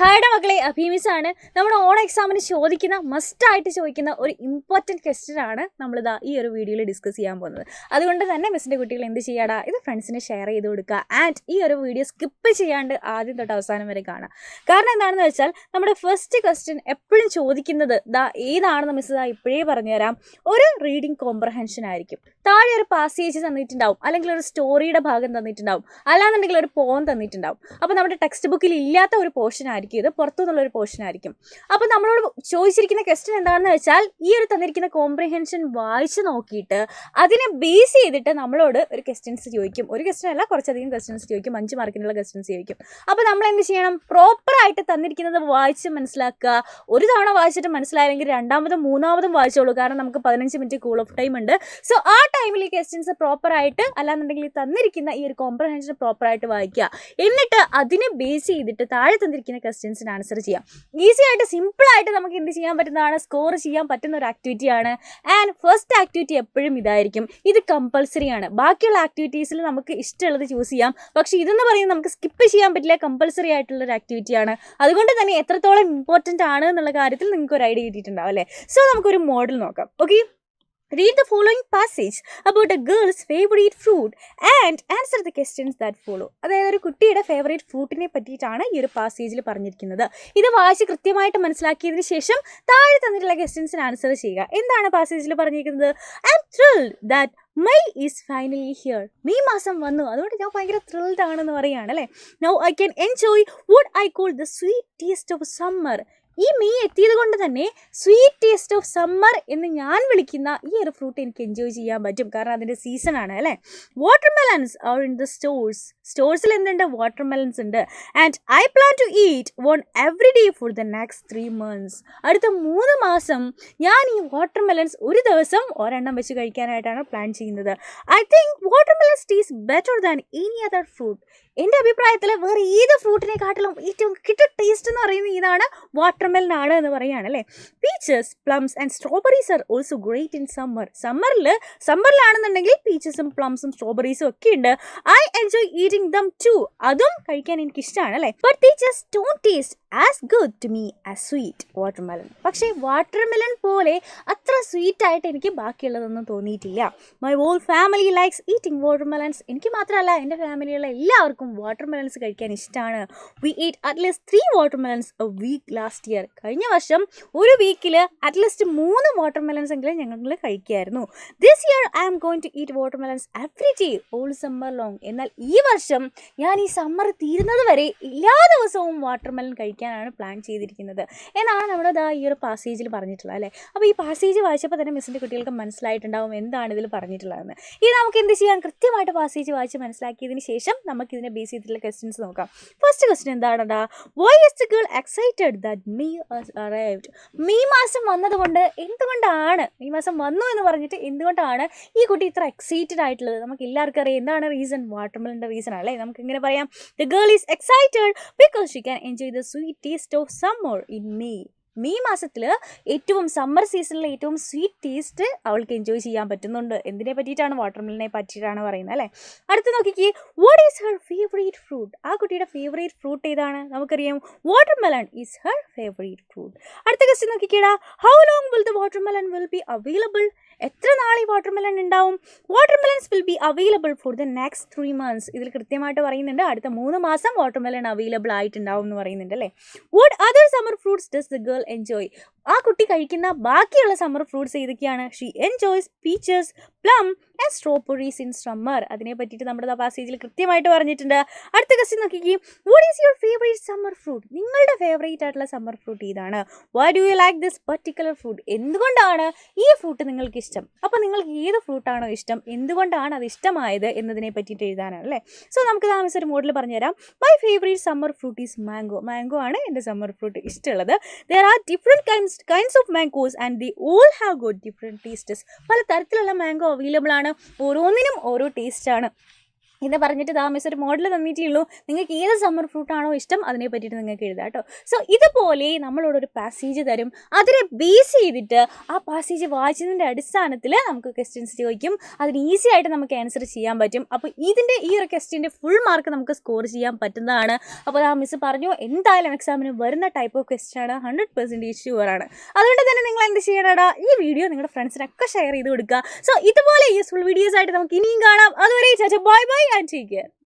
ഹായുടെ മക്കളെ അഭിമിസാണ്. നമ്മുടെ ഓൺ എക്സാമിന് മസ്റ്റായിട്ട് ചോദിക്കുന്ന ഒരു ഇമ്പോർട്ടൻറ്റ് ക്വസ്റ്റ്യൻ ആണ് നമ്മളിതാ ഈ ഒരു വീഡിയോയിൽ ഡിസ്കസ് ചെയ്യാൻ പോകുന്നത്. അതുകൊണ്ട് തന്നെ മിസ്സിൻ്റെ കുട്ടികൾ എന്ത് ചെയ്യാടാ, ഇത് ഫ്രണ്ട്സിന് ഷെയർ ചെയ്ത് കൊടുക്കുക. ആൻഡ് ഈ ഒരു വീഡിയോ സ്കിപ്പ് ചെയ്യാണ്ട് ആദ്യം തൊട്ട് അവസാനം വരെ കാണാം. കാരണം എന്താണെന്ന് വെച്ചാൽ നമ്മുടെ ഫസ്റ്റ് ക്വസ്റ്റ്യൻ എപ്പോഴും ചോദിക്കുന്നത് ഏതാണെന്ന് മിസ് ഇപ്പോഴേ പറഞ്ഞുതരാം. ഒരു റീഡിങ് കോംപ്രഹെൻഷൻ ആയിരിക്കും. താഴെ ഒരു പാസേജ് തന്നിട്ടുണ്ടാവും, അല്ലെങ്കിൽ ഒരു സ്റ്റോറിയുടെ ഭാഗം തന്നിട്ടുണ്ടാവും, അല്ലാന്നുണ്ടെങ്കിൽ ഒരു പോം തന്നിട്ടുണ്ടാവും. അപ്പോൾ നമ്മുടെ ടെക്സ്റ്റ് ബുക്കിൽ ഇല്ലാത്ത ഒരു പോർഷൻ ആയിരിക്കും ഇത്, പുറത്തുനിന്നുള്ള ഒരു പോർഷൻ ആയിരിക്കും. അപ്പോൾ നമ്മളോട് ചോദിച്ചിരിക്കുന്ന ക്വസ്റ്റ്യൻ എന്താണെന്ന് വെച്ചാൽ ഈ ഒരു തന്നിരിക്കുന്ന കോംപ്രിഹെൻഷൻ വായിച്ച് നോക്കിയിട്ട് അതിനെ ബേസ് ചെയ്തിട്ട് നമ്മളോട് ഒരു ക്വസ്റ്റ്യൻസ് ചോദിക്കും. ഒരു ക്വസ്റ്റ്യൻ അല്ല, കുറച്ചധികം ക്വസ്റ്റ്യൻസ് ചോദിക്കും. 5 മാർക്കിനുള്ള ക്വസ്റ്റ്യൻസ് ചോദിക്കും. അപ്പോൾ നമ്മൾ എന്ത് ചെയ്യണം? പ്രോപ്പറായിട്ട് തന്നിരിക്കുന്നത് വായിച്ച് മനസ്സിലാക്കുക. ഒരു തവണ വായിച്ചിട്ട് മനസ്സിലായില്ലെങ്കിൽ രണ്ടാമതും മൂന്നാമതും വായിച്ചോളൂ. കാരണം നമുക്ക് 15 മിനിറ്റ് കൂൾ ഓഫ് ടൈം ഉണ്ട്. സോ ആ ടൈമിൽ ഈ ക്വസ്റ്റ്യൻസ് പ്രോപ്പറായിട്ട്, അല്ലാന്നുണ്ടെങ്കിൽ തന്നിരിക്കുന്ന ഈ ഒരു കോംപ്രിഹെൻഷൻ പ്രോപ്പറായിട്ട് വായിക്കുക. എന്നിട്ട് അതിനെ ബേസ് ചെയ്തിട്ട് താഴെ തന്നിരിക്കുന്ന ക്വസ്റ്റ്യൻസിന് ആൻസർ ചെയ്യാം. ഈസി ആയിട്ട് സിമ്പിളായിട്ട് നമുക്ക് എന്ത് ചെയ്യാൻ പറ്റുന്നതാണ്, സ്കോർ ചെയ്യാൻ പറ്റുന്ന ഒരു ആക്ടിവിറ്റിയാണ്. ആൻഡ് ഫസ്റ്റ് ആക്ടിവിറ്റി എപ്പോഴും ഇതായിരിക്കും. ഇത് കമ്പൾസറി ആണ്. ബാക്കിയുള്ള ആക്ടിവിറ്റീസിൽ നമുക്ക് ഇഷ്ടമുള്ളത് ചൂസ് ചെയ്യാം. പക്ഷേ ഇതെന്ന് പറയുന്നത് നമുക്ക് സ്കിപ്പ് ചെയ്യാൻ പറ്റില്ല, കമ്പൾസറി ആയിട്ടുള്ള ഒരു ആക്ടിവിറ്റിയാണ്. അതുകൊണ്ട് തന്നെ എത്രത്തോളം ഇമ്പോർട്ടൻ്റ് ആണ് എന്നുള്ള കാര്യത്തിൽ നിങ്ങൾക്ക് ഒരു ഐഡിയ കിട്ടിയിട്ടുണ്ടാവും അല്ലേ. സോ നമുക്കൊരു മോഡൽ നോക്കാം. Okay, read the following passage about a girl's favorite fruit and answer the questions that follow. അതായത് ഒരു കുട്ടിയുടെ ഫേവറേറ്റ് ഫ്രൂട്ടിനെ പറ്റിയിട്ടാണ് ഈ ഒരു പാസേജിൽ പറഞ്ഞിരിക്കുന്നത്. ഇത് വായിച്ച് കൃത്യമായിട്ട് മനസ്സിലാക്കിയതിന് ശേഷം താഴെ തന്നിട്ടുള്ള ക്വസ്റ്റ്യൻസിന് ആൻസർ ചെയ്യുക. എന്താണ് പാസേജിൽ പറഞ്ഞിരിക്കുന്നത്? I am thrilled that May is finally here. May മാസം വന്നു, അതുകൊണ്ട് ഞാൻ ഭയങ്കര ത്രിൽഡ് ആണെന്ന് പറയുകയാണ് അല്ലേ. Now I can enjoy what I call the sweet taste of summer. ഈ മെയ് എത്തിയത് കൊണ്ട് തന്നെ സ്വീറ്റ് ടേസ്റ്റ് ഓഫ് സമ്മർ എന്ന് ഞാൻ വിളിക്കുന്ന ഈ ഒരു ഫ്രൂട്ട് എനിക്ക് എൻജോയ് ചെയ്യാൻ പറ്റും. കാരണം അതിൻ്റെ സീസൺ ആണ് അല്ലേ. വാട്ടർമെലൻസ് ആർ ഇൻ ദ സ്റ്റോഴ്സിൽ എന്തുണ്ട്? വാട്ടർമെലൻസ് ഉണ്ട്. And I plan to eat one every day for the next 3 months. അടുത്ത 3 മാസം ഞാൻ ഈ വാട്ടർമെലൻസ് ഒരു ദിവസം ഒരെണ്ണം വെച്ച് കഴിക്കാനായിട്ടാണ് പ്ലാൻ ചെയ്യുന്നത്. I think watermelons taste better than any other fruit. എൻ്റെ അഭിപ്രായത്തിൽ വേറെ ഏത് ഫ്രൂട്ടിനെക്കാട്ടിലും ഏറ്റവും ടേസ്റ്റ് എന്ന് പറയുന്നത് ഇതാണ്, വാട്ടർമെലൻ ആണ് എന്ന് പറയുകയാണ് അല്ലേ. Peaches, plums and strawberries are also great in സമ്മറിലാണെന്നുണ്ടെങ്കിൽ പീച്ചസും പ്ലംസും സ്ട്രോബെറീസും ഒക്കെ ഉണ്ട്. I enjoy eating them too. അതും കഴിക്കാൻ എനിക്ക് ഇഷ്ടമാണ് അല്ലേ. But they just don't taste as good to me as sweet watermelon. പക്ഷേ വാട്ടർമെലൻ പോലെ അത്ര സ്വീറ്റ് ആയിട്ട് എനിക്ക് ബാക്കിയുള്ളതൊന്നും തോന്നിയിട്ടില്ല. My whole family likes eating watermelons. എനിക്ക് മാത്രമല്ല, എൻ്റെ ഫാമിലിയുള്ള എല്ലാവർക്കും വാട്ടർമെലൻസ് കഴിക്കാൻ ഇഷ്ടമാണ്. We eat at least 3 watermelons a week last year. കഴിഞ്ഞ വർഷം ഒരു വീക്കിൽ അറ്റ്ലീസ്റ്റ് 3 വാട്ടർമെലൻസ് എങ്കിലും ഞങ്ങൾ കഴിക്കുമായിരുന്നു. This year I am going to eat watermelons every day all summer long. എന്നാൽ ഈ വർഷം ഞാൻ ഈ സമ്മർ തീരുന്നത് വരെ എല്ലാ ദിവസവും വാട്ടർമെലൻ കഴിക്കാനാണ് പ്ലാൻ ചെയ്തിരിക്കുന്നത് എന്നാണ് നമ്മുടെ ഈ ഒരു പാസേജിൽ പറഞ്ഞിട്ടുള്ളത് അല്ലേ. അപ്പോൾ ഈ പാസേജ് വായിച്ചപ്പോൾ തന്നെ മിസ്സിൻ്റെ കുട്ടികൾക്ക് മനസ്സിലായിട്ടുണ്ടാവും എന്താണ് ഇതിൽ പറഞ്ഞിട്ടുള്ളതെന്ന്. ഇത് നമുക്ക് എന്ത് ചെയ്യാം? കൃത്യമായിട്ട് പാസേജ് വായിച്ച് മനസ്സിലാക്കിയതിന് ശേഷം നമുക്കിതിനെ ബേസ് ചെയ്തിട്ടുള്ള ക്വസ്റ്റ്യൻസ് നോക്കാം. ഫസ്റ്റ് ക്വസ്റ്റ്യൻ എന്താണെടാ? Why is the girl excited that May has arrived? May മാസം വന്നതുകൊണ്ട് എന്തുകൊണ്ടാണ്, മെയ് മാസം വന്നു എന്ന് പറഞ്ഞിട്ട് എന്തുകൊണ്ടാണ് ഈ കുട്ടി ഇത്ര എക്സൈറ്റഡ് ആയിട്ടുള്ളത്? നമുക്ക് എല്ലാവർക്കും അറിയാം എന്താണ് റീസൺ. വാട്ടർമെലൻ്റെ റീസൺ അല്ലേ. നമുക്ക് ഇങ്ങനെ പറയാം, the girl is excited because she can enjoy the sweet taste of summer in May. May മാസത്തിൽ ഏറ്റവും സമ്മർ സീസണിലെ ഏറ്റവും സ്വീറ്റ് ടേസ്റ്റ് അവൾക്ക് എൻജോയ് ചെയ്യാൻ പറ്റുന്നുണ്ട്. എന്തിനെ പറ്റിയിട്ടാണ്? വാട്ടർമെലനെ പറ്റിയിട്ടാണ് പറയുന്നത് അല്ലേ. അടുത്ത് നോക്കിക്കേ, what is her favourite fruit? ആ കുട്ടിയുടെ ഫേവറേറ്റ് ഫ്രൂട്ട് ഏതാണ്? നമുക്കറിയാം watermelon is her favourite fruit. അടുത്ത ക്വസ്റ്റ്യൻ നോക്കിക്കേടാ, how long will the watermelon will be available? എത്ര നാൾ ഈ വാട്ടർമെലൻ ഉണ്ടാവും? Watermelons will be available for the next 3 months. ഇതിൽ കൃത്യമായിട്ട് പറയുന്നുണ്ട് അടുത്ത 3 മാസം വാട്ടർമെലൻ അവൈലബിൾ ആയിട്ടുണ്ടാവും എന്ന് പറയുന്നുണ്ട് അല്ലേ. What other summer fruits does the girl enjoy? ആ കുട്ടി കഴിക്കുന്ന ബാക്കിയുള്ള സമ്മർ ഫ്രൂട്ട്സ് ഏതൊക്കെയാണ്? She enjoys peaches, plum and strawberries in summer. അതിനെ പറ്റിയിട്ട് നമ്മുടെ പാസേജിൽ കൃത്യമായിട്ട് പറഞ്ഞിട്ടുണ്ട്. അടുത്ത ക്വസ്റ്റ്യൻ നോക്കിക്കേ, what is your favourite summer fruit? നിങ്ങളുടെ ഫേവറേറ്റ് ആയിട്ടുള്ള സമ്മർ ഫ്രൂട്ട് ഏതാണ്? Why do you like this particular fruit? എന്തുകൊണ്ടാണ് ഈ ഫ്രൂട്ട് നിങ്ങൾക്ക് ഇഷ്ടം? അപ്പോൾ നിങ്ങൾക്ക് ഏത് ഫ്രൂട്ടാണോ ഇഷ്ടം, എന്തുകൊണ്ടാണ് അത് ഇഷ്ടമായത് എന്നതിനെ പറ്റിയിട്ട് എഴുതാനാണ് അല്ലേ. സോ നമുക്ക് താമസം ഒരു മോഡൽ പറഞ്ഞുതരാം. My favourite summer fruit is mango. Mango ആണ് എൻ്റെ സമ്മർ ഫ്രൂട്ട് ഇഷ്ടമുള്ളത്. There are different kinds of mangoes and they all have got different tastes. പല തരത്തിലുള്ള മാംഗോ അവൈലബിൾ ആണ്, ഓരോന്നിനും ഓരോ ടേസ്റ്റ് ആണ്. എന്ന് പറഞ്ഞിട്ട് മിസ് ഒരു മോഡൽ തന്നിട്ടുള്ളൂ. നിങ്ങൾക്ക് ഏത് സമ്മർ ഫ്രൂട്ടാണോ ഇഷ്ടം അതിനെ പറ്റിയിട്ട് നിങ്ങൾക്ക് എഴുതാം കേട്ടോ. സോ ഇതുപോലെ നമ്മളോട് ഒരു പാസേജ് തരും. അതിനെ ബേസ് ചെയ്തിട്ട് ആ പാസേജ് വായിച്ചതിൻ്റെ അടിസ്ഥാനത്തിൽ നമുക്ക് ക്വസ്റ്റ്യൻസ് ചോദിക്കും. അതിന് ഈസി ആയിട്ട് നമുക്ക് ആൻസർ ചെയ്യാൻ പറ്റും. അപ്പോൾ ഇതിൻ്റെ ഈ ഒരു ക്വസ്റ്റ്യൻ്റെ ഫുൾ മാർക്ക് നമുക്ക് സ്കോർ ചെയ്യാൻ പറ്റുന്നതാണ്. അപ്പോൾ മിസ് പറഞ്ഞു എന്തായാലും എക്സാമിന് വരുന്ന ടൈപ്പ് ഓഫ് ക്വസ്റ്റ്യൻ ആണ്, 100% ഷുവറാണ്. അതുകൊണ്ട് തന്നെ നിങ്ങൾ എന്ത് ചെയ്യണടാ, ഈ വീഡിയോ നിങ്ങളുടെ ഫ്രണ്ട്സിനൊക്കെ ഷെയർ ചെയ്ത് കൊടുക്കുക. സോ ഇതുപോലെ യൂസ്ഫുൾ വീഡിയോസ് ആയിട്ട് നമുക്ക് ഇനിയും കാണാം. അതുവരെ bye bye and take care.